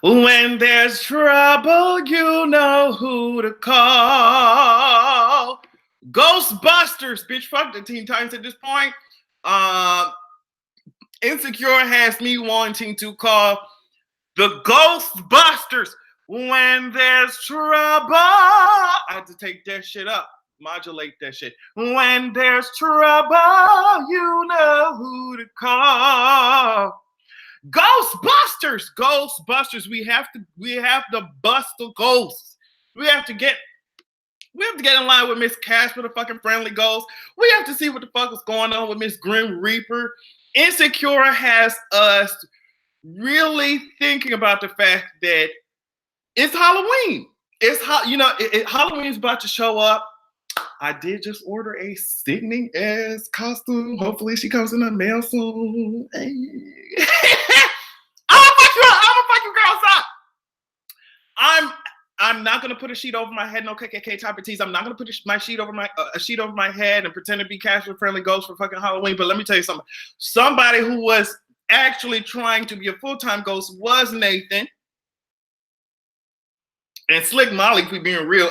When there's trouble, you know who to call. Ghostbusters, bitch. Fuck the Teen Titans at this point. Um, Insecure has me wanting to call the Ghostbusters. When there's trouble, I have to take that shit up, modulate that shit. When there's trouble, you know who to call. Ghostbusters. We have to bust the ghosts. We have to get in line with Miss Casper, the fucking friendly ghost. We have to see what the fuck is going on with Miss Grim Reaper. Insecure has us really thinking about the fact that it's Halloween. Halloween's about to show up. I did just order a sickening ass costume. Hopefully she comes in the mail soon. Hey. I'm gonna fuck you girls up. I'm not gonna put a sheet over my head, no KKK type of tease. I'm not gonna put a sheet over my head and pretend to be casual friendly ghost for fucking Halloween. But let me tell you something. Somebody who was actually trying to be a full-time ghost was Nathan. And Slick Molly, if we being real.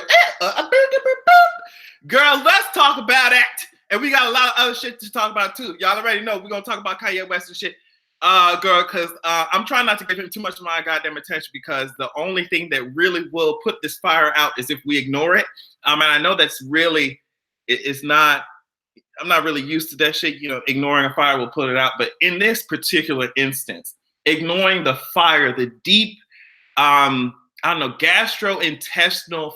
Girl, let's talk about it. And we got a lot of other shit to talk about too. Y'all already know we're gonna talk about Kanye West and shit. Girl, because I'm trying not to give him too much of my goddamn attention, because the only thing that really will put this fire out is if we ignore it. And I know that's really, it's not, I'm not really used to that shit. Ignoring a fire will put it out. But in this particular instance, ignoring the fire, the deep, gastrointestinal,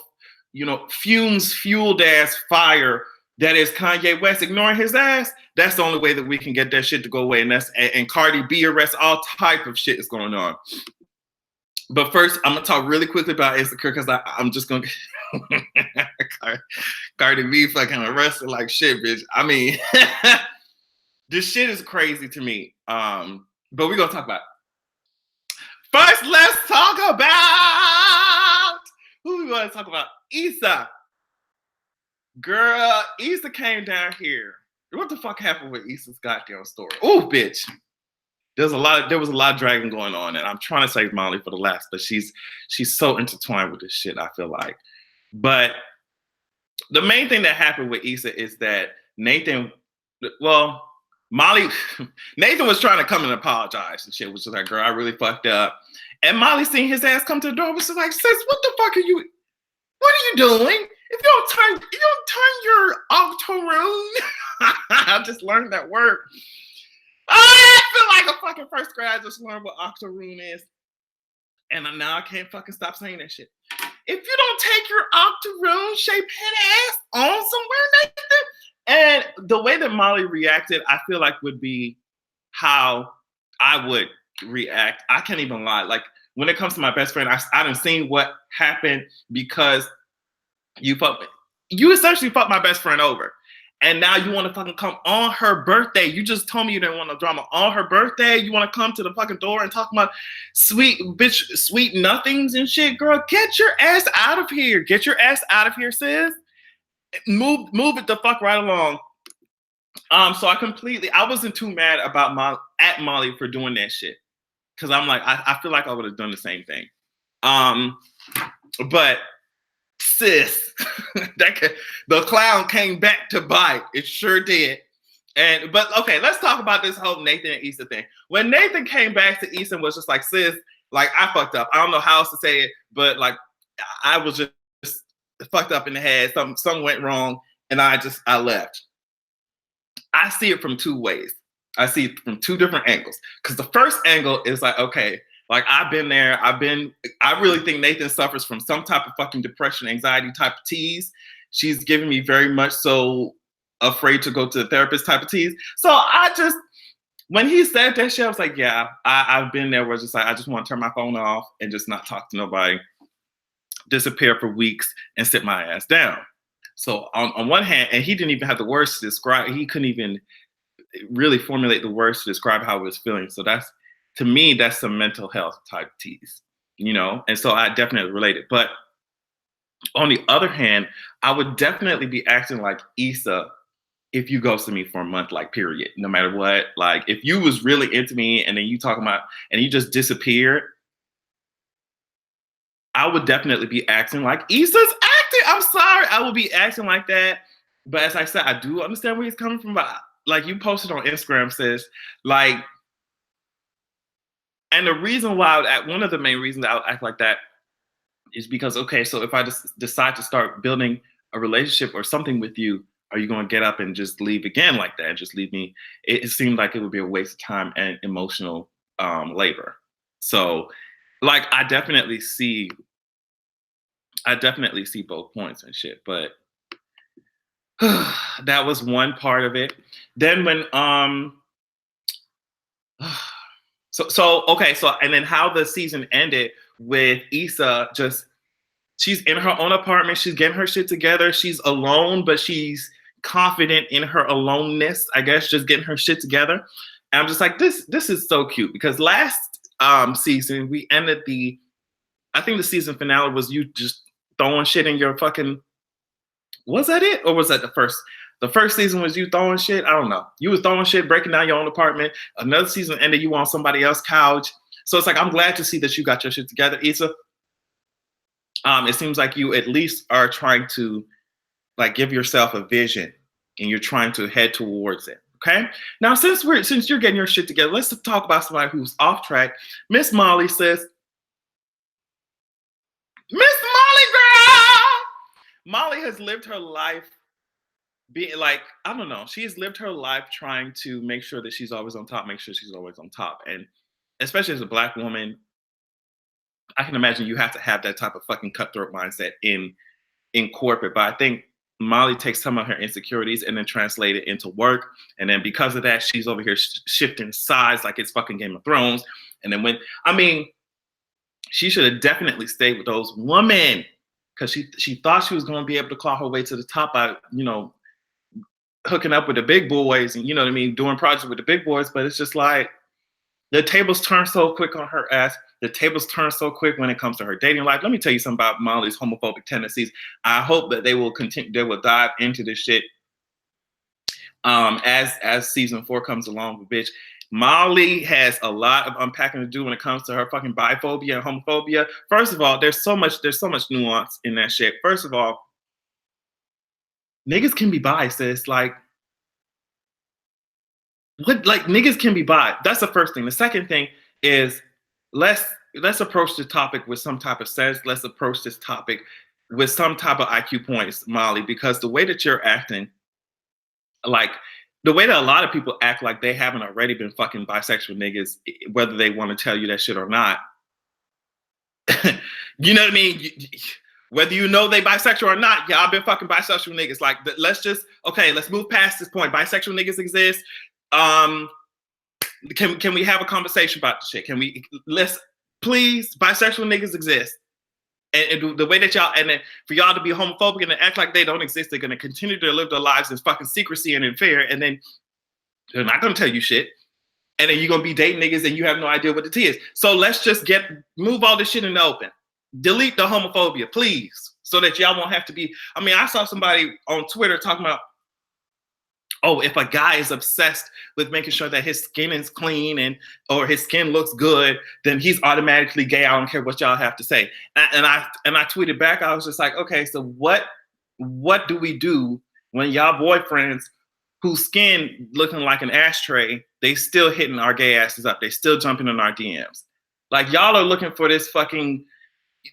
fumes fueled ass fire that is Kanye West, ignoring his ass, that's the only way that we can get that shit to go away. And Cardi B arrests, all type of shit is going on. But first, I'm gonna talk really quickly about Insecure, because I'm just gonna Cardi B fucking arrested like shit, bitch. I mean, this shit is crazy to me. But we're gonna talk about it. First, let's talk about who we want to talk about. Issa. Girl, Issa came down here. What the fuck happened with Issa's goddamn story? Oh, bitch. There was a lot of dragging going on, and I'm trying to save Molly for the last, but she's so intertwined with this shit, I feel like. But the main thing that happened with Issa is that Nathan was trying to come and apologize and shit, which is like, girl, I really fucked up. And Molly seen his ass come to the door, was just like, sis, what are you doing? If you don't turn your octoroon, I just learned that word. I feel like a fucking first grade. I just learned what octoroon is. And now I can't fucking stop saying that shit. If you don't take your octoroon shaped head ass on somewhere, Nathan. And the way that Molly reacted, I feel like would be how I would react. I can't even lie. Like, when it comes to my best friend, I done seen what happened because you essentially fucked my best friend over. And now you want to fucking come on her birthday. You just told me you didn't want no drama. On her birthday, you want to come to the fucking door and talk about sweet nothings and shit. Girl, get your ass out of here. Get your ass out of here, sis. Move it the fuck right along. So I wasn't too mad about Molly for doing that shit. Because I'm like, I feel like I would have done the same thing. But sis, the clown came back to bite. It sure did. But okay, let's talk about this whole Nathan and Issa thing. When Nathan came back to Issa and was just like, sis, like, I fucked up. I don't know how else to say it, but like, I was just fucked up in the head. Something went wrong, and I left. I see it from two ways. I see it from two different angles. Because the first angle is like, okay, like, I've been there. I really think Nathan suffers from some type of fucking depression, anxiety type of tease. She's giving me very much so afraid to go to the therapist type of tease. So when he said that shit, I was like, yeah, I've been there where it's just like, I just want to turn my phone off and just not talk to nobody, disappear for weeks and sit my ass down. So on one hand, and he didn't even have the words to describe, he couldn't even really formulate the words to describe how he was feeling. So to me, that's some mental health type tease, And so I definitely related. But on the other hand, I would definitely be acting like Issa if you ghosted me for a month, like, period, no matter what. Like, if you was really into me and then you talking about, and you just disappeared, I would definitely be acting like Issa's acting. I'm sorry, I would be acting like that. But as I said, I do understand where he's coming from. But like you posted on Instagram, sis, like, and the reason why I would act, one of the main reasons I would act like that is because, okay, so if I just decide to start building a relationship or something with you, are you going to get up and just leave again like that and just leave me? It seemed like it would be a waste of time and emotional labor. So, like, I definitely see both points and shit, but that was one part of it. Then when so okay, so and then how the season ended with Issa just she's in her own apartment, she's getting her shit together, she's alone, but she's confident in her aloneness, I guess, just getting her shit together. And I'm just like, this is so cute because last season we ended I think the season finale was you just throwing shit in your fucking, was that it? Or was that the first? The first season was you throwing shit? I don't know. You was throwing shit, breaking down your own apartment. Another season ended you on somebody else's couch. So it's like, I'm glad to see that you got your shit together, Issa. It seems like you at least are trying to like give yourself a vision and you're trying to head towards it. Okay. Now, since you're getting your shit together, let's talk about somebody who's off track. Miss Molly says, Miss Molly girl. Molly has lived her life being like, I don't know, she's lived her life trying to make sure that she's always on top, make sure she's always on top. And especially as a Black woman, I can imagine you have to have that type of fucking cutthroat mindset in corporate. But I think Molly takes some of her insecurities and then translate it into work. And then because of that, she's over here shifting sides like it's fucking Game of Thrones. And then she should have definitely stayed with those women because she thought she was going to be able to claw her way to the top by, hooking up with the big boys and, doing projects with the big boys. But it's just like the tables turn so quick on her ass. The tables turn so quick when it comes to her dating life. Let me tell you something about Molly's homophobic tendencies. I hope that they will dive into this shit as season 4 comes along. Bitch, Molly has a lot of unpacking to do when it comes to her fucking biphobia and homophobia. First of all, there's so much nuance in that shit. First of all, niggas can be bi, sis. Like, what? Like, niggas can be bi. That's the first thing. The second thing is let's approach the topic with some type of sense. Let's approach this topic with some type of IQ points, Molly, because the way that you're acting, like the way that a lot of people act like they haven't already been fucking bisexual niggas, whether they want to tell you that shit or not. You know what I mean? Whether you know they bisexual or not, y'all been fucking bisexual niggas. Like, let's move past this point. Bisexual niggas exist. Can we have a conversation about the shit? Let's please, bisexual niggas exist. And the way that y'all, and then for y'all to be homophobic and to act like they don't exist, they're going to continue to live their lives in fucking secrecy and in fear. And then they're not going to tell you shit. And then you're going to be dating niggas and you have no idea what the tea is. So let's just move all this shit in the open. Delete the homophobia, please. So that y'all won't have to be, I saw somebody on Twitter talking about, oh, if a guy is obsessed with making sure that his skin is clean or his skin looks good, then he's automatically gay. I don't care what y'all have to say. And I tweeted back. I was just like, okay, so what do we do when y'all boyfriends whose skin looking like an ashtray, they still hitting our gay asses up. They still jumping in our DMs. Like, y'all are looking for this fucking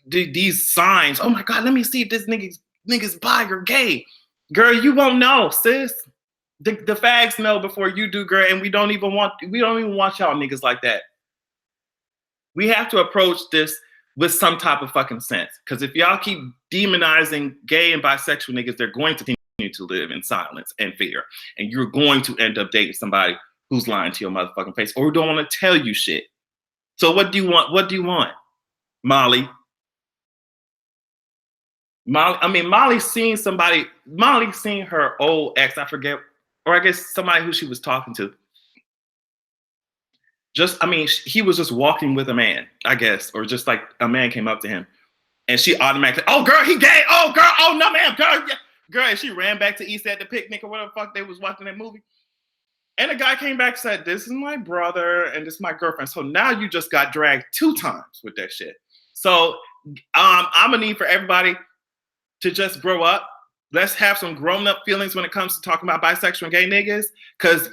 these signs. Oh my God, let me see if this nigga's bi or gay. Girl, you won't know, sis. The fags know before you do, girl, and we don't even want y'all niggas like that. We have to approach this with some type of fucking sense. Because if y'all keep demonizing gay and bisexual niggas, they're going to continue to live in silence and fear. And you're going to end up dating somebody who's lying to your motherfucking face or who don't want to tell you shit. So what do you want? What do you want, Molly? Molly's seen her old ex, I forget, or I guess somebody who she was talking to. He was just walking with a man, I guess, or just like a man came up to him and she automatically, oh girl, he gay. Oh girl, oh no ma'am, girl, yeah. Girl, and she ran back to Issa at the picnic or whatever the fuck they was watching that movie. And the guy came back and said, this is my brother and this is my girlfriend. So now you just got dragged 2 times with that shit. So I'm gonna need for everybody to just grow up. Let's have some grown up feelings when it comes to talking about bisexual and gay niggas, because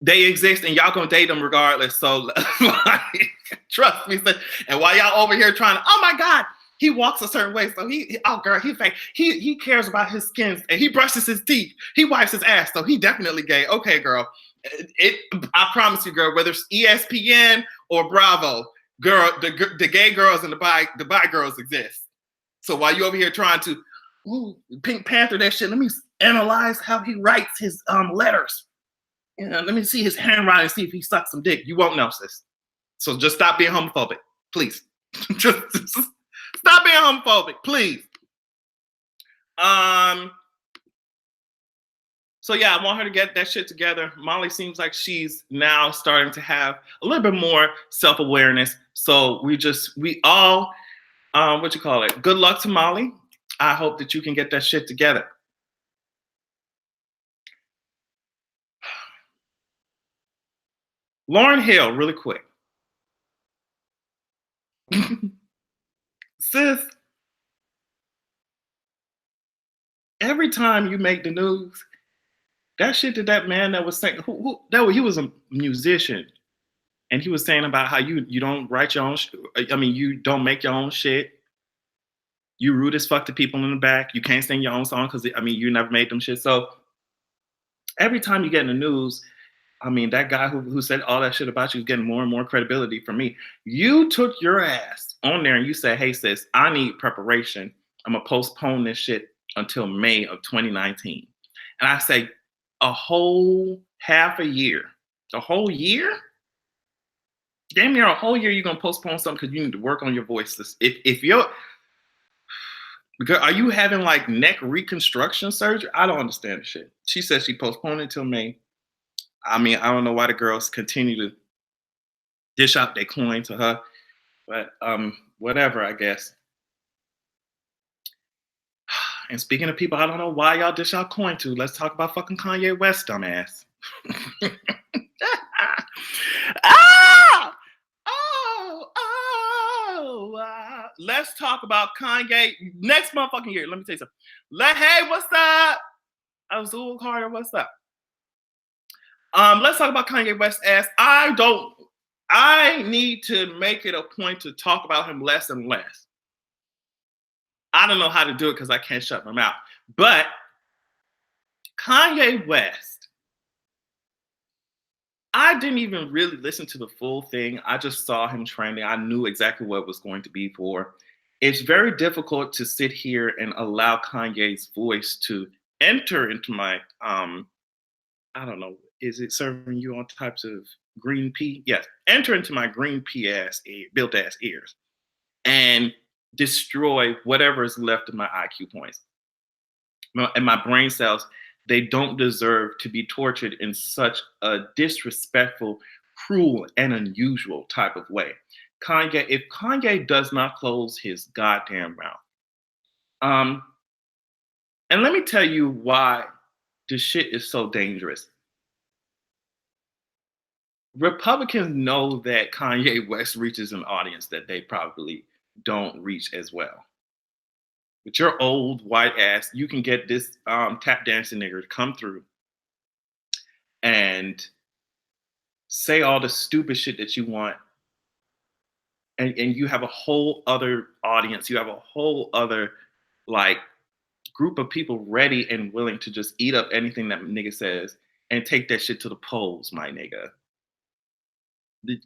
they exist and y'all gonna date them regardless. So like, trust me. And while y'all over here trying to, oh my God, he walks a certain way. So oh girl, he fake. He cares about his skin and he brushes his teeth. He wipes his ass. So he definitely gay. Okay, girl. I promise you, girl, whether it's ESPN or Bravo, girl, the gay girls and the bi girls exist. So while you over here trying to, ooh, Pink Panther that shit, let me analyze how he writes his letters. You know, let me see his handwriting, see if he sucks some dick. You won't know, sis. So just stop being homophobic, please. just stop being homophobic, please. So yeah, I want her to get that shit together. Molly seems like she's now starting to have a little bit more self-awareness. So we all, what you call it? Good luck to Molly. I hope that you can get that shit together. Lauryn Hill, really quick. Sis, every time you make the news, that shit that man that was saying, he was a musician, and he was saying about how you don't write your own, you don't make your own shit. You rude as fuck to people in the back. You can't sing your own song because you never made them shit. So every time you get in the news, that guy who said all that shit about you is getting more and more credibility from me. You took your ass on there and you said, hey sis, I need preparation. I'm gonna postpone this shit until May of 2019. And I say, a whole half a year, a whole year? Damn near a whole year you're gonna postpone something because you need to work on your voice. If you're, because are you having like neck reconstruction surgery? I don't understand the shit. She said she postponed it till May. I don't know why the girls continue to dish out their coin to her, but whatever, I guess. And speaking of people, I don't know why y'all dish out coin to. Let's talk about fucking Kanye West, dumbass. Let's talk about Kanye next motherfucking year. Let me tell you something. Hey, what's up? Azul Carter, what's up? Let's talk about Kanye West ass. I need to make it a point to talk about him less and less. I don't know how to do it because I can't shut my mouth. But Kanye West, I didn't even really listen to the full thing. I just saw him trending. I knew exactly what it was going to be for. It's very difficult to sit here and allow Kanye's voice to enter into my, I don't know, is it serving you all types of green pea? Yes, enter into my green pea ass, built ass ears and destroy whatever is left of my IQ points. And my brain cells, they don't deserve to be tortured in such a disrespectful, cruel, and unusual type of way. If Kanye does not close his goddamn mouth, and let me tell you why this shit is so dangerous. Republicans know that Kanye West reaches an audience that they probably don't reach as well. With your old white ass, you can get this tap dancing nigger to come through and say all the stupid shit that you want. And you have a whole other audience. You have a whole other like group of people ready and willing to just eat up anything that nigga says and take that shit to the polls, my nigga.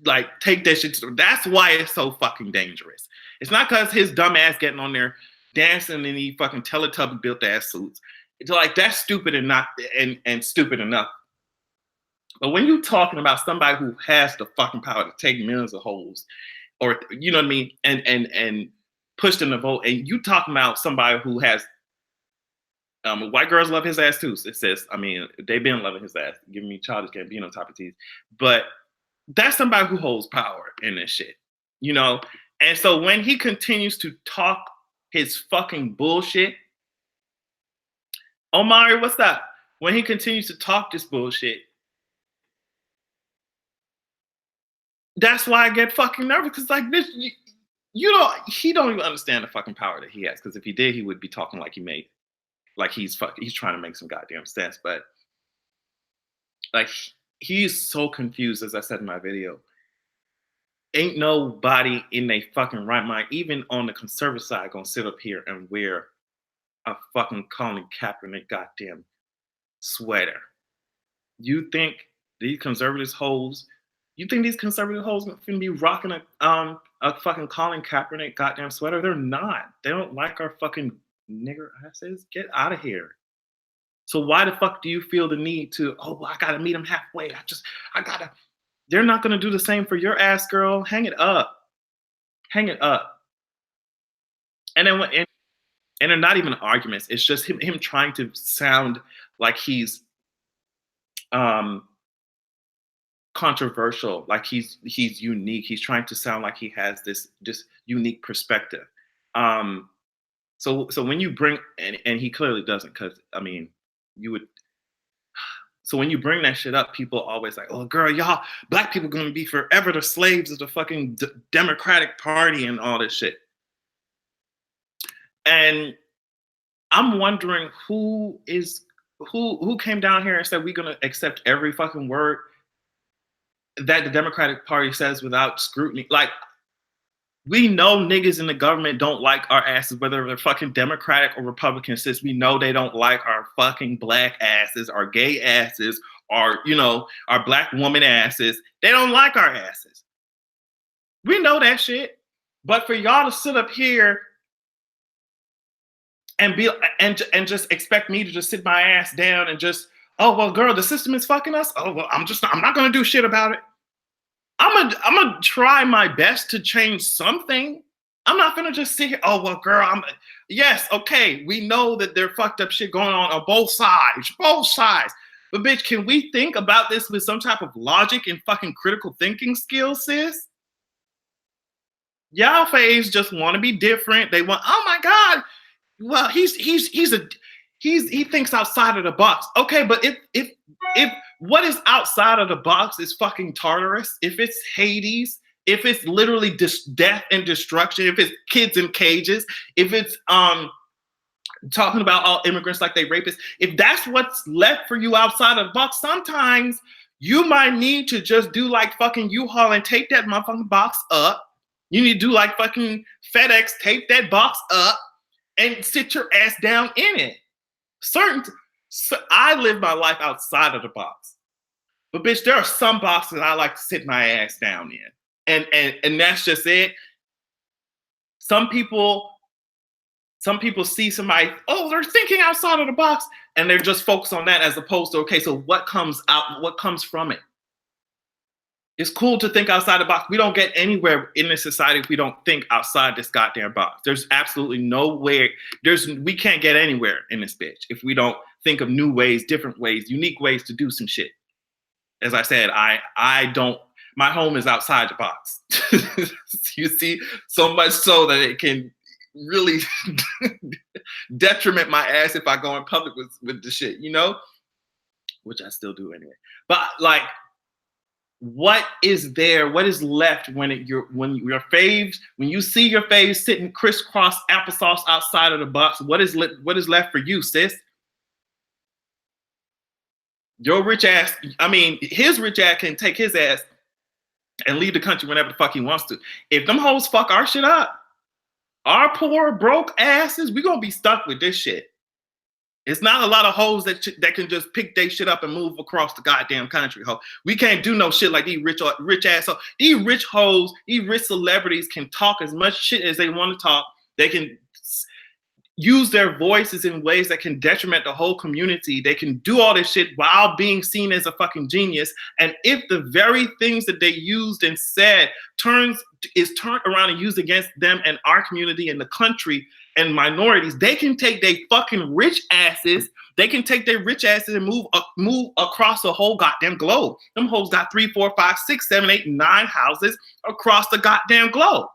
Like, take that shit to that's why it's so fucking dangerous. It's not because his dumb ass getting on there dancing in these fucking Teletubby built ass suits. It's like that's stupid and not and stupid enough. But when you're talking about somebody who has the fucking power to take millions of holes, or you know what I mean, and push them to vote, and you talking about somebody who has white girls love his ass too. It says, they've been loving his ass, giving me childish Gambino type of tease. But that's somebody who holds power in this shit, you know? And so when he continues to talk his fucking bullshit, Omari, what's up? When he continues to talk this bullshit, that's why I get fucking nervous. Cause like this, You know, he don't even understand the fucking power that he has. Because if he did, he would be talking like he's trying to make some goddamn sense. But like, he's so confused, as I said in my video. Ain't nobody in a fucking right mind, even on the conservative side, gonna sit up here and wear a fucking Colin Kaepernick goddamn sweater. You think these conservative hoes? You think these conservative hoes gonna be rocking a fucking Colin Kaepernick goddamn sweater? They're not. They don't like our fucking nigger asses. Get out of here. So why the fuck do you feel the need to? Oh, well, I gotta meet them halfway. I gotta. They're not gonna do the same for your ass, girl. Hang it up. Hang it up. And then and they're not even arguments. It's just him trying to sound like he's controversial, like he's unique. He's trying to sound like he has this unique perspective. So when you bring and he clearly doesn't, because I mean, you would. So when you bring that shit up, people always like, "Oh, girl, y'all black people gonna be forever the slaves of the fucking Democratic Party and all this shit." And I'm wondering who came down here and said we're gonna accept every fucking word that the Democratic Party says without scrutiny. Like, we know niggas in the government don't like our asses, whether they're fucking Democratic or Republican. Since we know they don't like our fucking black asses, our gay asses, our, you know, our black woman asses. They don't like our asses. We know that shit. But for y'all to sit up here and just expect me to just sit my ass down and just, oh well, girl, the system is fucking us. Oh well, I'm not gonna do shit about it. I'm gonna try my best to change something. I'm not gonna just sit here. Oh well, girl. Yes, okay. We know that there's fucked up shit going on both sides, both sides. But bitch, can we think about this with some type of logic and fucking critical thinking skills, sis? Y'all faves just want to be different. They want. Oh my god. Well, he thinks outside of the box. Okay, but if what is outside of the box is fucking Tartarus, if it's Hades, if it's literally death and destruction, if it's kids in cages, if it's talking about all immigrants like they rapists, if that's what's left for you outside of the box, sometimes you might need to just do like fucking U-Haul and tape that motherfucking box up. You need to do like fucking FedEx, tape that box up and sit your ass down in it. So I live my life outside of the box. But bitch, there are some boxes I like to sit my ass down in. And that's just it. Some people see somebody, oh, they're thinking outside of the box, and they're just focused on that as opposed to, okay, so what comes out, what comes from it? It's cool to think outside the box. We don't get anywhere in this society if we don't think outside this goddamn box. There's absolutely nowhere. We can't get anywhere in this bitch if we don't think of new ways, different ways, unique ways to do some shit. As I said, I don't. My home is outside the box. You see, so much so that it can really detriment my ass if I go in public with the shit, you know, which I still do anyway. But like, what is there? What is left when your faves, when you see your faves sitting crisscross applesauce outside of the box? What is left for you, sis? Your rich ass. I mean, his rich ass can take his ass and leave the country whenever the fuck he wants to. If them hoes fuck our shit up, our poor broke asses, we gonna be stuck with this shit. It's not a lot of hoes that can just pick their shit up and move across the goddamn country. Ho. We can't do no shit like these rich ass hoes. These rich hoes, these rich celebrities can talk as much shit as they want to talk. They can use their voices in ways that can detriment the whole community. They can do all this shit while being seen as a fucking genius. And if the very things that they used and said is turned around and used against them and our community and the country and minorities, they can take their fucking rich asses. They can take their rich asses and move across the whole goddamn globe. Them hoes got 3, 4, 5, 6, 7, 8, 9 houses across the goddamn globe.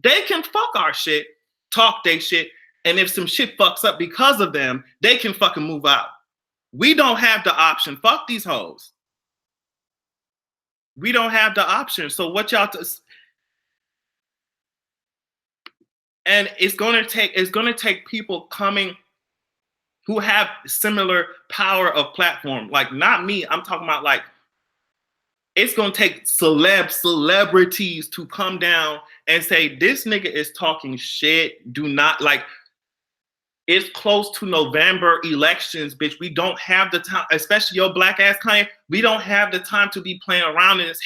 They can fuck our shit, talk they shit, and if some shit fucks up because of them, they can fucking move out. We don't have the option. Fuck these hoes. We don't have the option. So what y'all? And it's gonna take people coming who have similar power of platform. Like not me. I'm talking about like it's gonna take celebrities to come down and say this nigga is talking shit. Do not like. It's close to November elections, bitch. We don't have the time, especially your black ass Kanye. We don't have the time to be playing around in this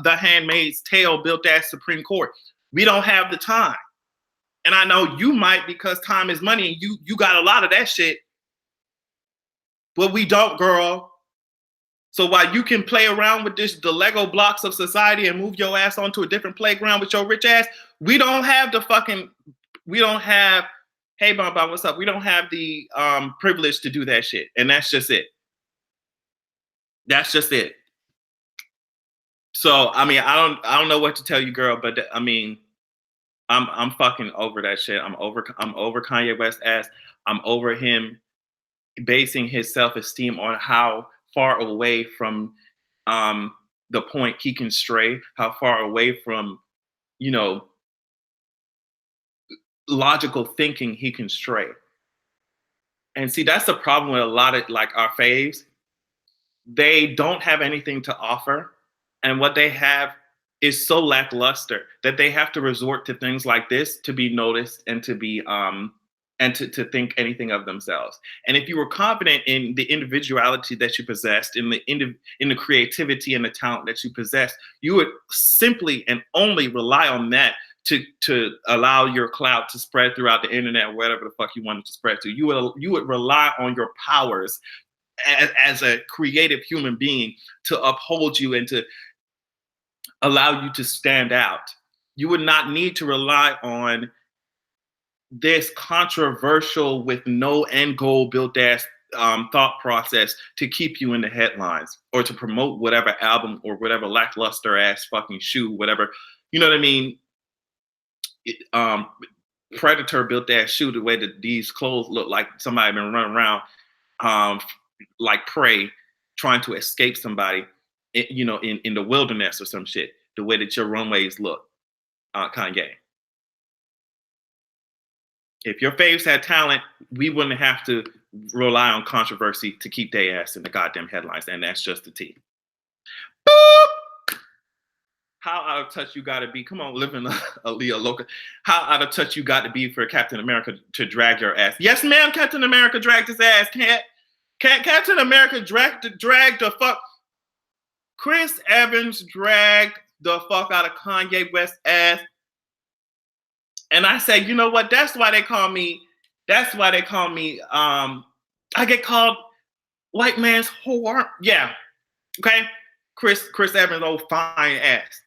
the Handmaid's Tale built ass Supreme Court. We don't have the time. And I know you might because time is money and you got a lot of that shit. But we don't, girl. So while you can play around with the Lego blocks of society and move your ass onto a different playground with your rich ass, we don't have, hey, Bon, what's up? We don't have the privilege to do that shit. And that's just it. That's just it. So, I mean, I don't know what to tell you, girl, but I mean, I'm fucking over that shit. I'm over Kanye West ass. I'm over him basing his self-esteem on how far away from the point he can stray, how far away from, logical thinking he can stray. And see, that's the problem with a lot of like our faves. They don't have anything to offer. And what they have is so lackluster that they have to resort to things like this to be noticed and to be to think anything of themselves. And if you were confident in the individuality that you possessed, in the creativity and the talent that you possessed, you would simply and only rely on that to allow your clout to spread throughout the internet, whatever the fuck you wanted to spread to. You would rely on your powers as a creative human being to uphold you and to allow you to stand out. You would not need to rely on this controversial with no end goal built ass thought process to keep you in the headlines or to promote whatever album or whatever lackluster ass fucking shoe, whatever, you know what I mean? Predator built that shoe the way that these clothes look like somebody been running around like prey trying to escape somebody, in the wilderness or some shit, the way that your runways look, Kanye. If your faves had talent, we wouldn't have to rely on controversy to keep their ass in the goddamn headlines, and that's just the tea. Boop! How out of touch you gotta be? Come on, live in a Leo Loca. How out of touch you got to be for Captain America to drag your ass? Yes, ma'am, Captain America dragged his ass. Captain America dragged the fuck. Chris Evans dragged the fuck out of Kanye West's ass. And I say, you know what? That's why they call me, I get called white man's whore. Yeah. Okay. Chris Evans, old fine ass.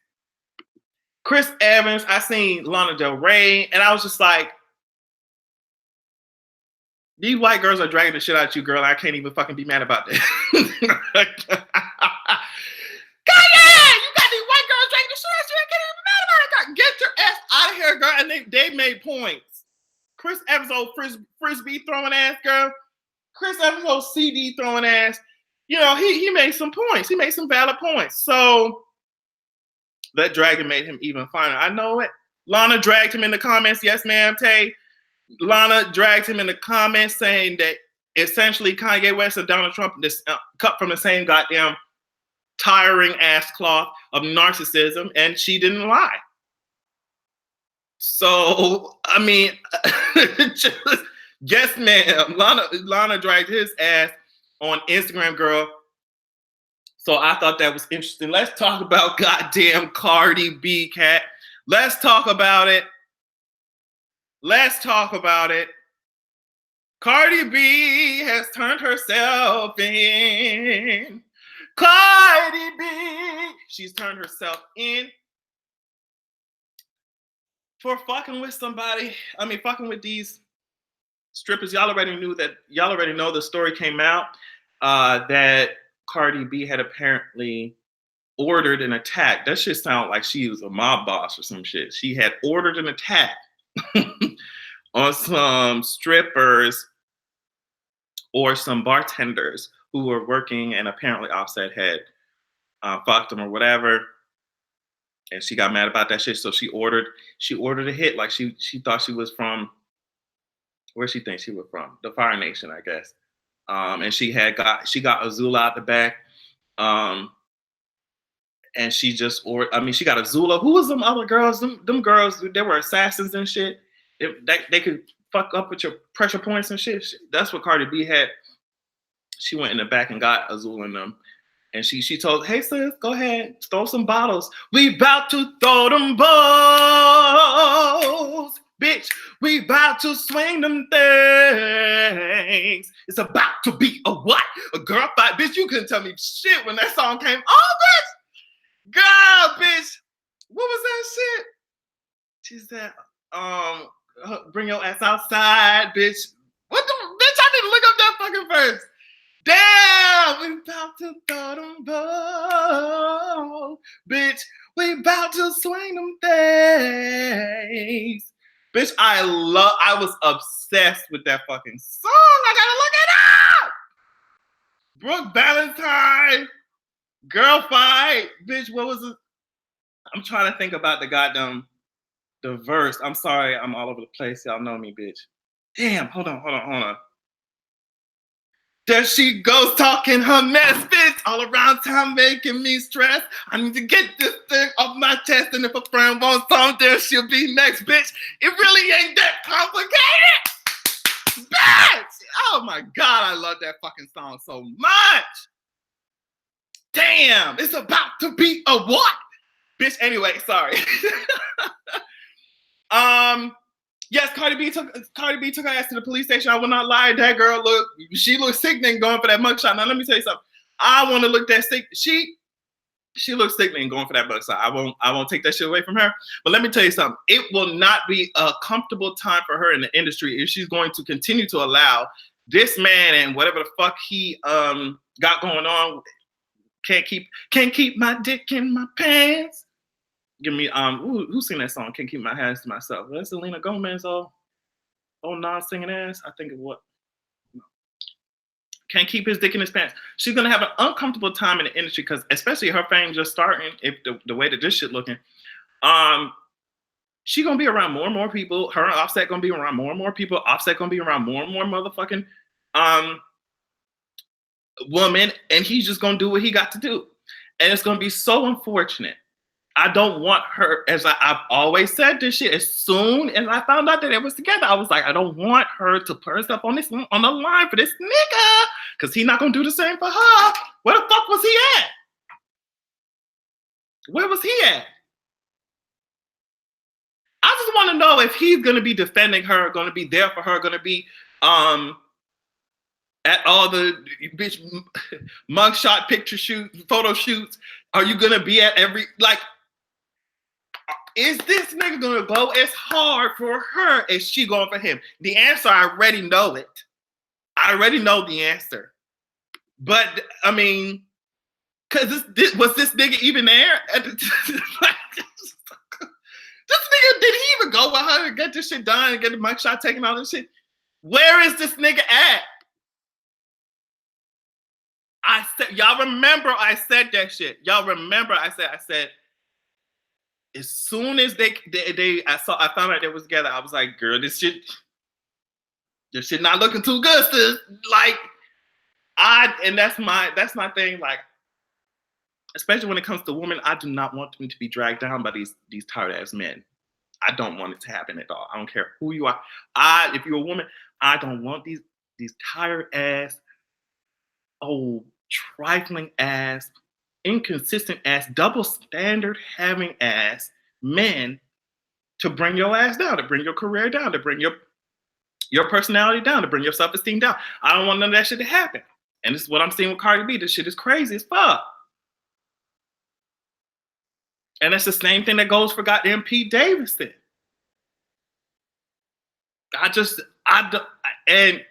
Chris Evans, I seen Lana Del Rey, and I was just like, these white girls are dragging the shit out of you, girl. I can't even fucking be mad about that. Kanye, you got these white girls dragging the shit out of you. I can't even be mad about it. Get your ass out of here, girl. And they made points. Chris Evans, old frisbee throwing ass, girl. Chris Evans, old CD throwing ass. He made some points. He made some valid points. So that dragon made him even finer. I know it. Lana dragged him in the comments. Yes, ma'am, Tay. Lana dragged him in the comments saying that essentially Kanye West and Donald Trump cut from the same goddamn tiring ass cloth of narcissism, and she didn't lie. So, I mean, yes, ma'am. Lana dragged his ass on Instagram, girl. So I thought that was interesting. Let's talk about goddamn Cardi B, cat. Let's talk about it. Cardi B has turned herself in. Cardi B. She's turned herself in for fucking with somebody. I mean, fucking with these strippers. Y'all already know the story came out that Cardi B had apparently ordered an attack. That shit sound like she was a mob boss or some shit. She had ordered an attack on some strippers or some bartenders who were working, and apparently Offset had fucked them or whatever. and she got mad about that shit. So she ordered a hit. Like she thought she was from, where she thinks she was from, the Fire Nation, I guess. And she got Azula out the back. And she just, or I mean, she got Azula. Who was them other girls? Them girls, they were assassins and shit. They could fuck up with your pressure points and shit. That's what Cardi B had. She went in the back and got Azula and them. And she told, hey sis, go ahead, throw some bottles. We about to throw them balls. Bitch, we about to swing them things. It's about to be a what? A girl fight. Bitch, you couldn't tell me shit when that song came on, bitch. Girl, bitch. What was that shit? She said, bring your ass outside, bitch. What the bitch? I didn't look up that fucking verse. Damn, we about to throw them balls. Bitch, we about to swing them things. Bitch, I was obsessed with that fucking song. I gotta look it up. Brooke Valentine, girl fight. Bitch, what was it? I'm trying to think about the verse. I'm sorry, I'm all over the place. Y'all know me, bitch. Damn, hold on. There she goes talking her mess, bitch, all around town making me stress. I need to get this thing off my chest, and if a friend wants some, there she'll be next, bitch. It really ain't that complicated, bitch. Oh my God, I love that fucking song so much. Damn, it's about to be a what? Bitch, anyway, sorry. Yes, Cardi B took her ass to the police station. I will not lie. That girl she looked sickening going for that mugshot. Now let me tell you something. I want to look that sick. She looks sickening going for that mugshot. I won't take that shit away from her. But let me tell you something. It will not be a comfortable time for her in the industry if she's going to continue to allow this man and whatever the fuck he got going on. Can't keep my dick in my pants. Give me who sing that song? Can't keep my hands to myself. That's Selena Gomez. Oh, non-singing ass. I think of what? No. Can't keep his dick in his pants. She's gonna have an uncomfortable time in the industry because, especially her fame just starting. If the way that this shit looking, she gonna be around more and more people. Her and Offset gonna be around more and more people. Offset gonna be around more and more motherfucking woman, and he's just gonna do what he got to do, and it's gonna be so unfortunate. I don't want her, as I've always said this shit, as soon as I found out that it was together, I was like, I don't want her to put herself on the line for this nigga, because he's not going to do the same for her. Where the fuck was he at? Where was he at? I just want to know if he's going to be defending her, going to be there for her, going to be at all the bitch mugshot picture photo shoots. Are you going to be at every, like, is this nigga gonna go as hard for her as she going for him? The answer, I already know it. I already know the answer. But I mean, cause was this nigga even there? This nigga, did he even go with her and get this shit done and get the mugshot taken out and shit? Where is this nigga at? I said, y'all remember I said that shit. Y'all remember I said, as soon as I found out they was together, I was like, girl, this shit not looking too good, sis. Like, and that's my thing. Like, especially when it comes to women, I do not want them to be dragged down by these tired ass men. I don't want it to happen at all. I don't care who you are. If you're a woman, I don't want these tired ass, old trifling ass, inconsistent ass, double standard having ass men to bring your ass down, to bring your career down, to bring your personality down, to bring your self-esteem down. I don't want none of that shit to happen. And this is what I'm seeing with Cardi B. This shit is crazy as fuck. And that's the same thing that goes for goddamn Pete Davidson. And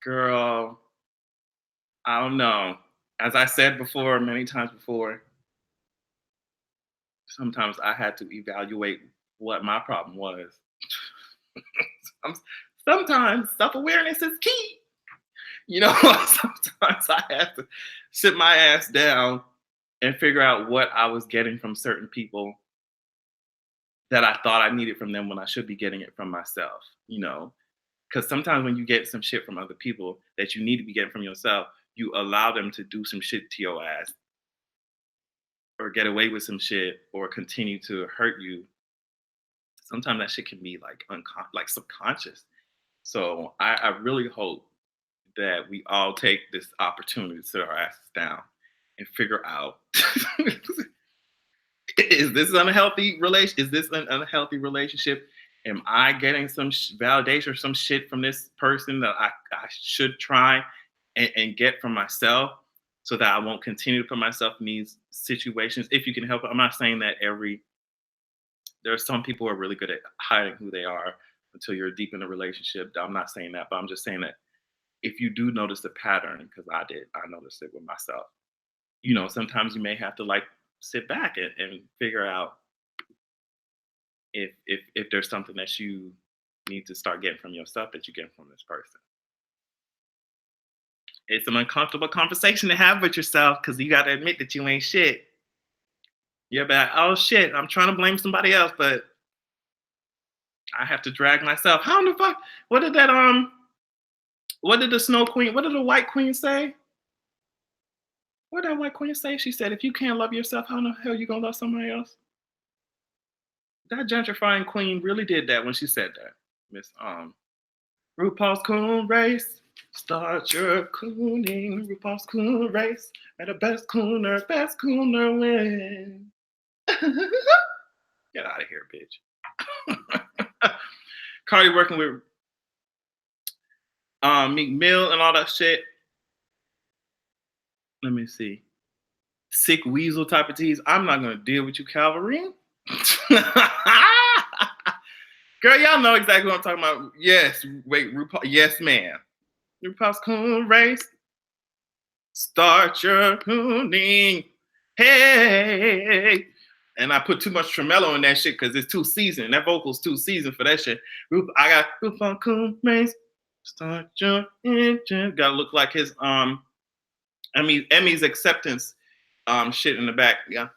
girl, I don't know. As I said before, many times before, sometimes I had to evaluate what my problem was. Sometimes self-awareness is key. You know, sometimes I have to sit my ass down and figure out what I was getting from certain people that I thought I needed from them when I should be getting it from myself, you know? Because sometimes when you get some shit from other people that you need to be getting from yourself, you allow them to do some shit to your ass or get away with some shit or continue to hurt you. Sometimes that shit can be like like subconscious. So I really hope that we all take this opportunity to sit our asses down and figure out is this unhealthy relation? Is this an unhealthy relationship? Am I getting some validation or some shit from this person that I should try and get from myself so that I won't continue to put myself in these situations? If you can help it, I'm not saying that there are some people who are really good at hiding who they are until you're deep in a relationship. I'm not saying that, but I'm just saying that if you do notice the pattern, because I noticed it with myself. You know, sometimes you may have to like sit back and figure out if there's something that you need to start getting from yourself that you get from this person. It's an uncomfortable conversation to have with yourself because you got to admit that you ain't shit. You're like, oh shit, I'm trying to blame somebody else, but I have to drag myself. How the fuck? What did that What did the Snow Queen? What did the White Queen say? What did that White Queen say? She said, "If you can't love yourself, how the hell you gonna love somebody else?" That gentrifying queen really did that when she said that. Miss RuPaul's Coon Race. Start your cooning, RuPaul's Coon Race. And the best cooner win. Get out of here, bitch. Cardi working with Meek Mill and all that shit. Let me see. Sick weasel type of tease. I'm not gonna deal with you, Calvary. Girl, y'all know exactly what I'm talking about. Yes, wait, RuPaul. Yes, ma'am. RuPaul's Coon Race. Start your cooning. Hey. And I put too much tremolo in that shit because it's too seasoned. That vocal's too seasoned for that shit. I got RuPaul's Coon Race. Start your engine. Gotta look like his Emmy's acceptance shit in the back. Yeah.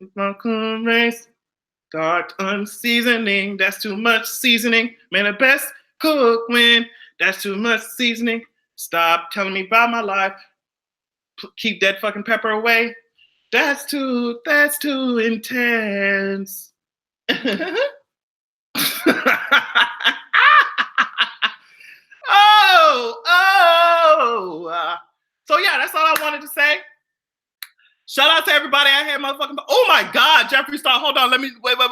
RuPaul's Coon Race. Start unseasoning. That's too much seasoning. Man, the best cook win. That's too much seasoning. Stop telling me about my life. Keep that fucking pepper away. That's too intense. So yeah, that's all I wanted to say. Shout out to everybody I had motherfucking. Oh my God, Jeffree Star. Hold on, let me wait. What?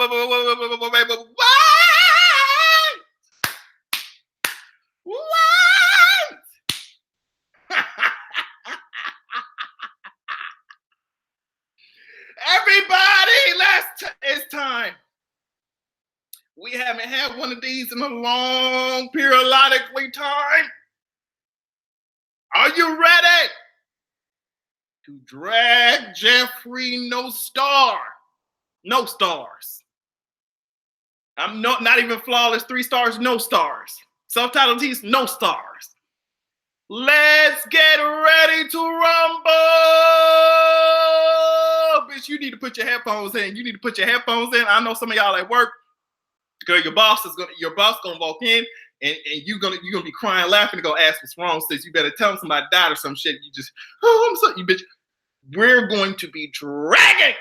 Everybody, it's time. We haven't had one of these in a long periodically time. Are you ready to drag Jeffree No stars? I'm not even flawless. 3 stars, no stars. Self-titled tease, no stars. Let's get ready to rumble. Bitch, you need to put your headphones in. I know some of y'all at work. Girl, your boss gonna walk in and you're gonna be crying, laughing, and go ask what's wrong. Sis, you better tell them somebody died or some shit. You just, oh, I'm sorry, you bitch. We're going to be dragging.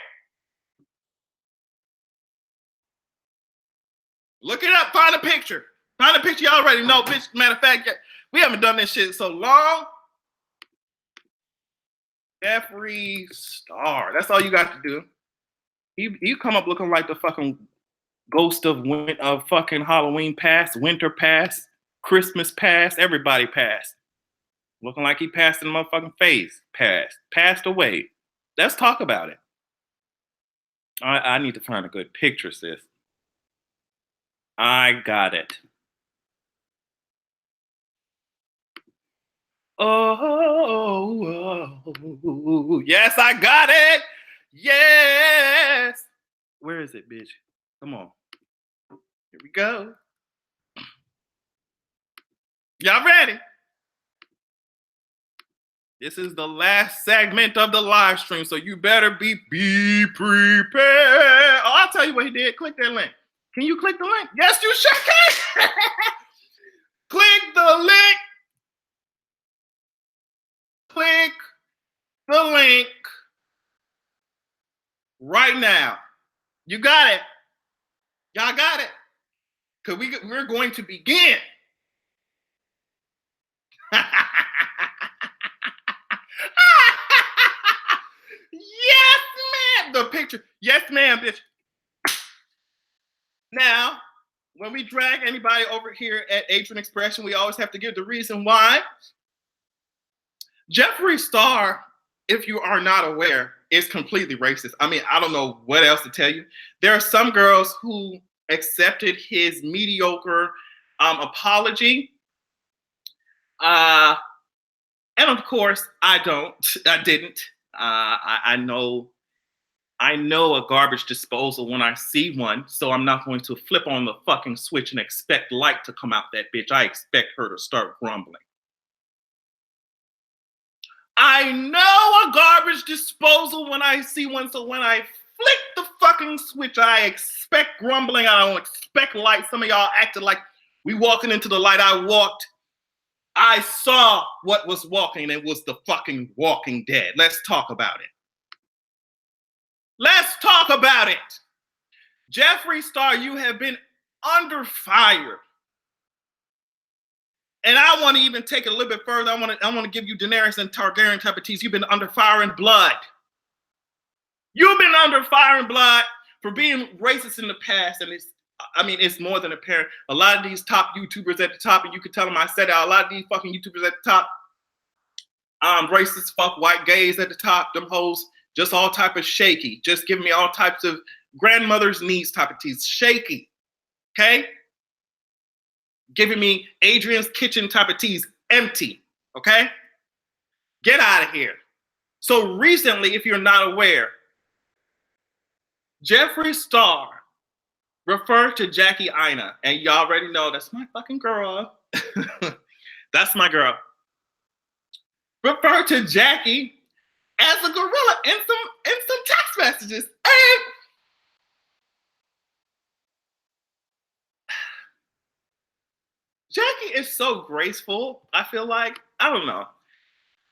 Look it up. Find a picture. You already know, bitch. Matter of fact, we haven't done this shit so long. Jeffree Star. That's all you got to do. You come up looking like the fucking ghost of fucking Halloween past, winter past, Christmas past, everybody past. Looking like he passed in the motherfucking face. Passed away. Let's talk about it. I need to find a good picture, sis. I got it. Oh, yes, I got it. Yes. Where is it, bitch? Come on. Here we go. Y'all ready? This is the last segment of the live stream, so you better be prepared. Oh, I'll tell you what he did. Click that link. Can you click the link? Yes, you sure can. Click the link. Click the link right now. You got it. Y'all got it. Because we're going to begin. Yes, ma'am. The picture. Yes, ma'am, bitch. Now, when we drag anybody over here at Adrian Expression, we always have to give the reason why. Jeffree Star, if you are not aware, is completely racist. I mean, I don't know what else to tell you. There are some girls who accepted his mediocre apology. And of course, I didn't. I know a garbage disposal when I see one, so I'm not going to flip on the fucking switch and expect light to come out that bitch. I expect her to start grumbling. I know a garbage disposal when I see one, so when I flick the fucking switch, I expect grumbling. I don't expect light. Some of y'all acted like we walking into the light. I saw what was walking. It was the fucking Walking Dead. Let's talk about it. Let's talk about it. Jeffree Star, you have been under fire. And I want to even take it a little bit further. I want to give you Daenerys and Targaryen type of teas. You've been under fire and blood. You've been under fire and blood for being racist in the past. And it's more than apparent. A lot of these top YouTubers at the top, and you can tell them I said that, a lot of these fucking YouTubers at the top, racist fuck white gays at the top, them hoes, just all type of shaky, just giving me all types of grandmother's knees type of teas, shaky, okay? Giving me Adrian's Kitchen type of teas, empty, okay? Get out of here. So recently, if you're not aware, Jeffree Star referred to Jackie Ina, and you already know that's my fucking girl. That's my girl. Referred to Jackie as a gorilla in some text messages. And Jackie is so graceful, I feel like. I don't know.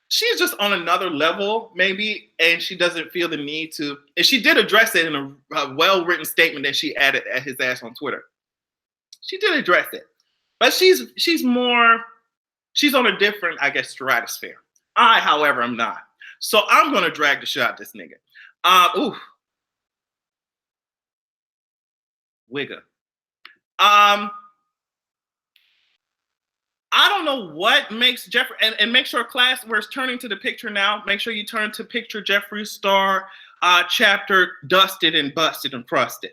She's just on another level, maybe, and she doesn't feel the need to. And she did address it in a well-written statement that she added at his ass on Twitter. She did address it. But she's on a different, I guess, stratosphere. I, however, am not. So I'm going to drag the shit out this nigga. Wigga. I don't know what makes Jeffree, and make sure class, we're turning to the picture now. Make sure you turn to picture Jeffree Star chapter Dusted and Busted and Crusted.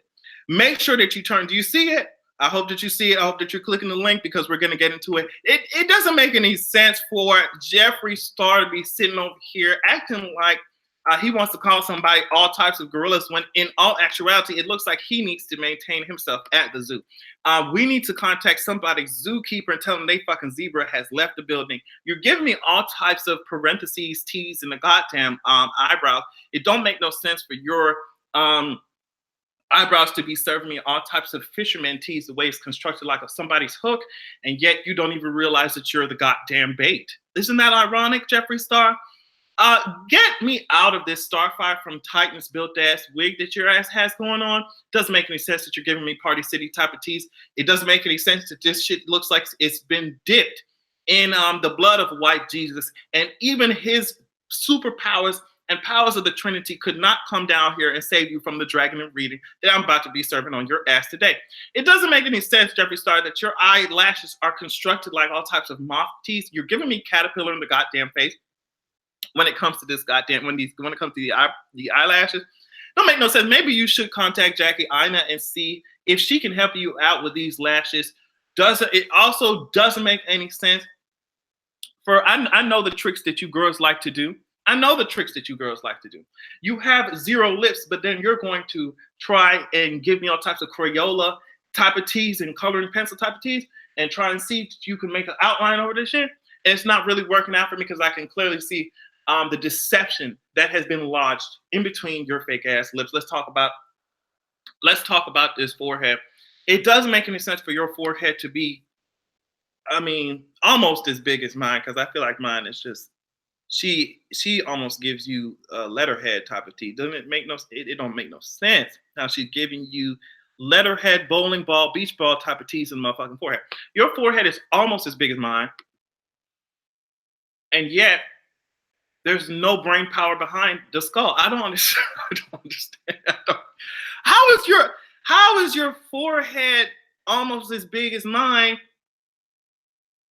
Make sure that you turn. Do you see it? I hope that you see it. I hope that you're clicking the link because we're going to get into it. It doesn't make any sense for Jeffree Star to be sitting over here acting like he wants to call somebody all types of gorillas when in all actuality, it looks like he needs to maintain himself at the zoo. We need to contact somebody's zookeeper and tell them they fucking zebra has left the building. You're giving me all types of parentheses, T's, and the goddamn eyebrows. It don't make no sense for your eyebrows to be serving me all types of fisherman tees the way it's constructed like somebody's hook, and yet you don't even realize that you're the goddamn bait. Isn't that ironic, Jeffree Star? Get me out of this Starfire from Titans built ass wig that your ass has going on. Doesn't make any sense that you're giving me Party City type of tees. It doesn't make any sense that this shit looks like it's been dipped in the blood of white Jesus, and even his superpowers and powers of the Trinity could not come down here and save you from the dragon and reading that I'm about to be serving on your ass today. It doesn't make any sense, Jeffree Star, that your eyelashes are constructed like all types of moth teeth. You're giving me caterpillar in the goddamn face when it comes to this goddamn, when it comes to the eyelashes. Don't make no sense. Maybe you should contact Jackie Ina and see if she can help you out with these lashes. It also doesn't make any sense for, I know the tricks that you girls like to do. I know the tricks that you girls like to do. You have zero lips, but then you're going to try and give me all types of Crayola type of teas and coloring pencil type of teas and try and see if you can make an outline over this shit. And it's not really working out for me because I can clearly see the deception that has been lodged in between your fake ass lips. Let's talk about this forehead. It doesn't make any sense for your forehead to be, I mean, almost as big as mine, because I feel like mine is just, she almost gives you a letterhead type of teeth. Doesn't it make no, it don't make no sense how she's giving you letterhead, bowling ball, beach ball type of teeth in the motherfucking forehead. Your forehead is almost as big as mine, and yet there's no brain power behind the skull. I don't understand. I don't understand. How is your how is your forehead almost as big as mine,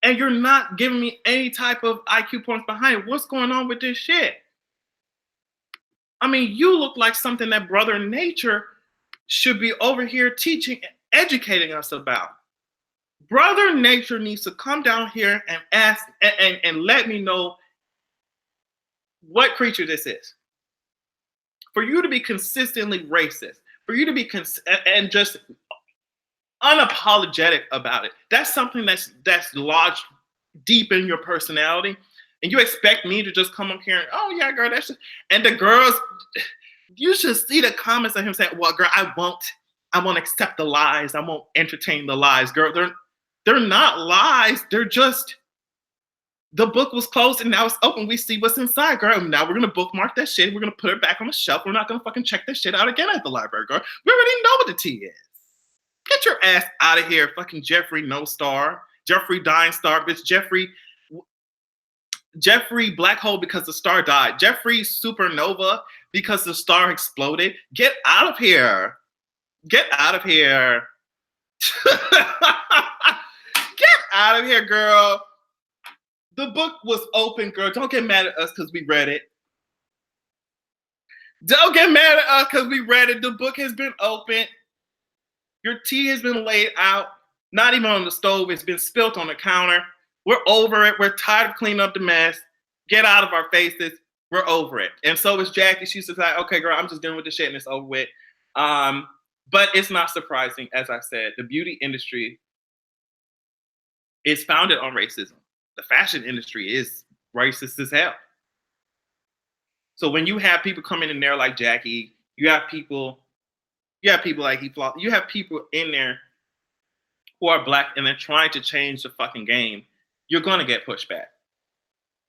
and you're not giving me any type of IQ points behind it? What's going on with this shit? I mean, you look like something that Brother Nature should be over here teaching, educating us about. Brother Nature needs to come down here and ask and let me know what creature this is. For you to be consistently racist, for you to be and just unapologetic about it. That's something that's lodged deep in your personality. And you expect me to just come up here and, oh yeah, girl, that's just, and the girls, you should see the comments of him saying, well, girl, I won't accept the lies. I won't entertain the lies. Girl, they're not lies. They're just, the book was closed and now it's open. We see what's inside, girl. And now we're gonna bookmark that shit. We're gonna put it back on the shelf. We're not gonna fucking check that shit out again at the library, girl. We already know what the tea is. Get your ass out of here, fucking Jeffree No Star, Jeffree Dying Star, bitch. Jeffree Black Hole because the star died. Jeffree Supernova because the star exploded. Get out of here. Get out of here. Get out of here, girl. The book was open, girl. Don't get mad at us because we read it. Don't get mad at us because we read it. The book has been opened. Your tea has been laid out. Not even on the stove. It's been spilt on the counter. We're over it. We're tired of cleaning up the mess. Get out of our faces. We're over it. And so is Jackie. She's just like, okay, girl, I'm just dealing with this shit and it's over with. But it's not surprising, as I said, the beauty industry is founded on racism. The fashion industry is racist as hell. So when you have people coming in there like Jackie, you have people like you have people in there who are black and they're trying to change the fucking game, you're gonna get pushback.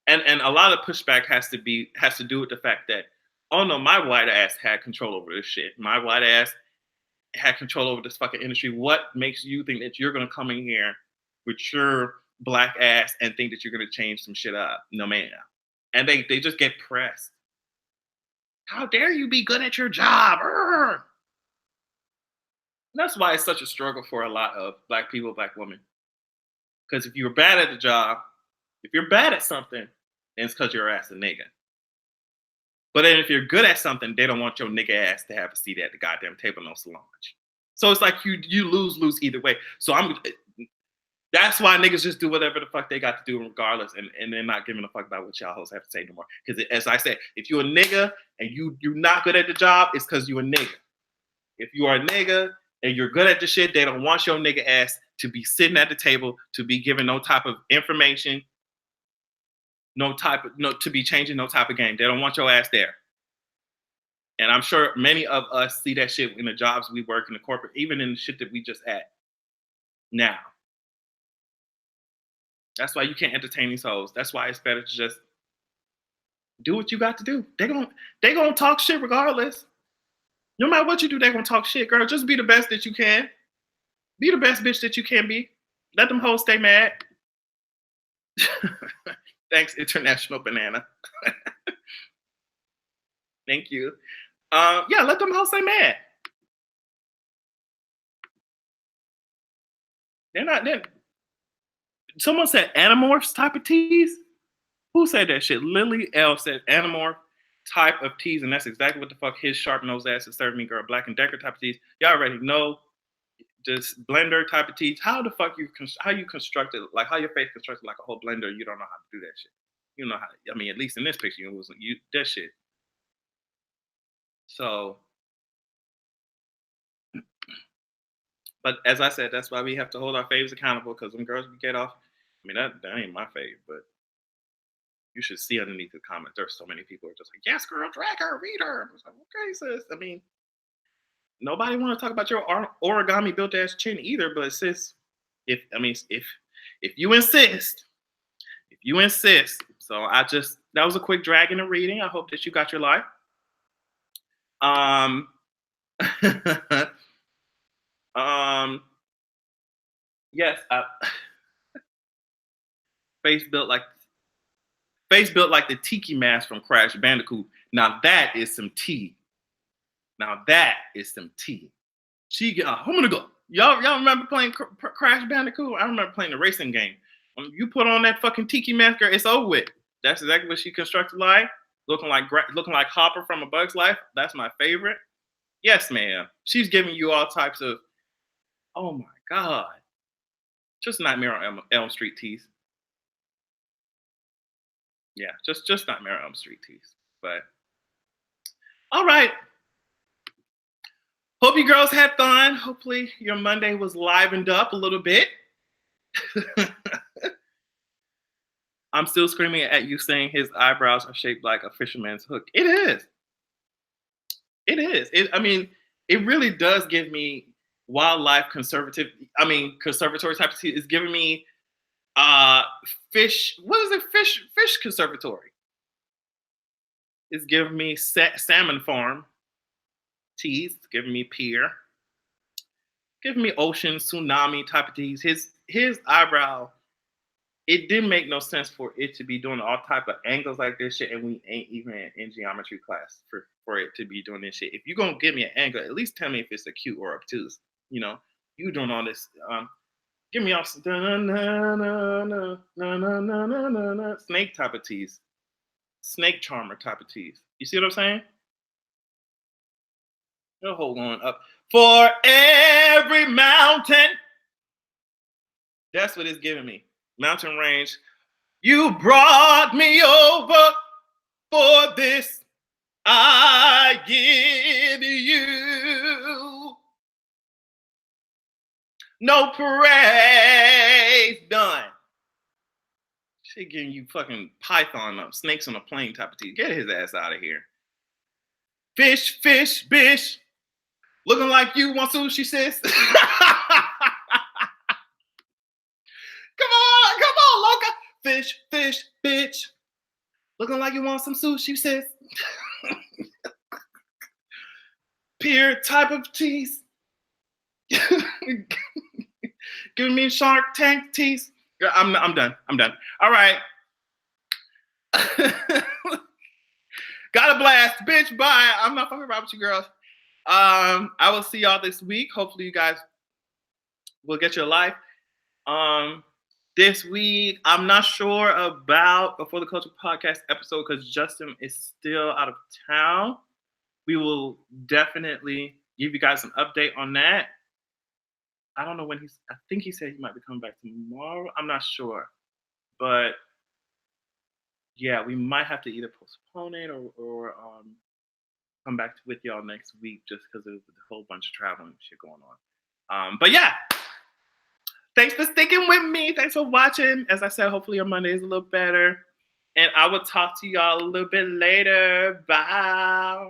And a lot of pushback has to do with the fact that, oh no, my white ass had control over this shit. My white ass had control over this fucking industry. What makes you think that you're gonna come in here with your black ass and think that you're gonna change some shit up? No man. And they just get pressed. How dare you be good at your job? Urgh. That's why it's such a struggle for a lot of black people, black women. Because if you're bad at the job, if you're bad at something, then it's because your ass a nigga. But then if you're good at something, they don't want your nigga ass to have a seat at the goddamn table, no lunch. So it's like you lose either way. So that's why niggas just do whatever the fuck they got to do regardless, and they're not giving a fuck about what y'all hoes have to say no more. Because as I said, if you're a nigga and you're not good at the job, it's because you're a nigga. If you are a nigga and you're good at the shit, they don't want your nigga ass to be sitting at the table, to be given no type of information, to be changing no type of game. They don't want your ass there. And I'm sure many of us see that shit in the jobs we work in the corporate, even in the shit that we just at now. That's why you can't entertain these hoes. That's why it's better to just do what you got to do. They gonna talk shit regardless. No matter what you do, they're gonna talk shit, girl. Just be the best that you can. Be the best bitch that you can be. Let them hoes stay mad. Thanks, International Banana. Thank you. Yeah, let them hoes stay mad. They're not. Someone said animorphs type of teas. Who said that shit? Lily L said animorph type of teas, and that's exactly what the fuck his sharp nose ass is serving me, girl. Black and Decker type of teas. Y'all already know. Just blender type of teas. How the fuck how you constructed, like how your face constructed like a whole blender? You don't know how to do that shit. You know how. I mean, at least in this picture, it wasn't you that shit. So, but as I said, that's why we have to hold our faves accountable, because when girls we get off. I mean, that ain't my fave, but You should see underneath the comments. There's so many people who are just like, yes, girl, drag her, read her. I was like, okay, sis. I mean, nobody want to talk about your origami built ass chin either, but sis, if you insist, if you insist. So that was a quick drag in the reading. I hope that you got your life. Um, yes, face built like the tiki mask from Crash Bandicoot. Now that is some tea. Now that is some tea. I'm gonna go. Y'all remember playing Crash Bandicoot? I remember playing the racing game. When you put on that fucking tiki mask, it's over with. That's exactly what she constructed like. Looking like Hopper from A Bug's Life. That's my favorite. Yes, ma'am. She's giving you all types of, oh my God. Just Nightmare on Elm Street tease. Yeah, just Nightmare on Elm Street tease. But all right. Hope you girls had fun. Hopefully your Monday was livened up a little bit. I'm still screaming at you saying his eyebrows are shaped like a fisherman's hook. It is. It is. It really does give me wildlife conservatory type of tea. It's giving me fish. What is it? Fish conservatory. It's giving me salmon farm teas. It's giving me pier. Giving me ocean tsunami type of teas. His eyebrow. It didn't make no sense for it to be doing all type of angles like this shit, and we ain't even in geometry class for it to be doing this shit. If you're gonna give me an angle, at least tell me if it's acute or obtuse. You know, you doing all this. Give me all snake type of tease, snake charmer type of tease. You see what I'm saying? Oh, hold on up for every mountain. That's what it's giving me. Mountain range. You brought me over for this. I give you no praise done. She giving you fucking python up, snakes on a plane type of tea. Get his ass out of here. Fish, bitch. Looking like you want sushi, sis. Come on, loca. Fish, bitch. Looking like you want some sushi, sis. Pier type of tease. Giving me Shark Tank tease. I'm done. All right. Got a blast, bitch. Bye. I'm not fucking around with you girls. I will see y'all this week. Hopefully you guys will get your life. This week, I'm not sure about Before the Culture podcast episode because Justin is still out of town. We will definitely give you guys an update on that. I don't know when I think he said he might be coming back tomorrow. I'm not sure. But yeah, we might have to either postpone it or come back with y'all next week just because of the whole bunch of traveling shit going on. But yeah. Thanks for sticking with me. Thanks for watching. As I said, hopefully your Monday is a little better. And I will talk to y'all a little bit later. Bye.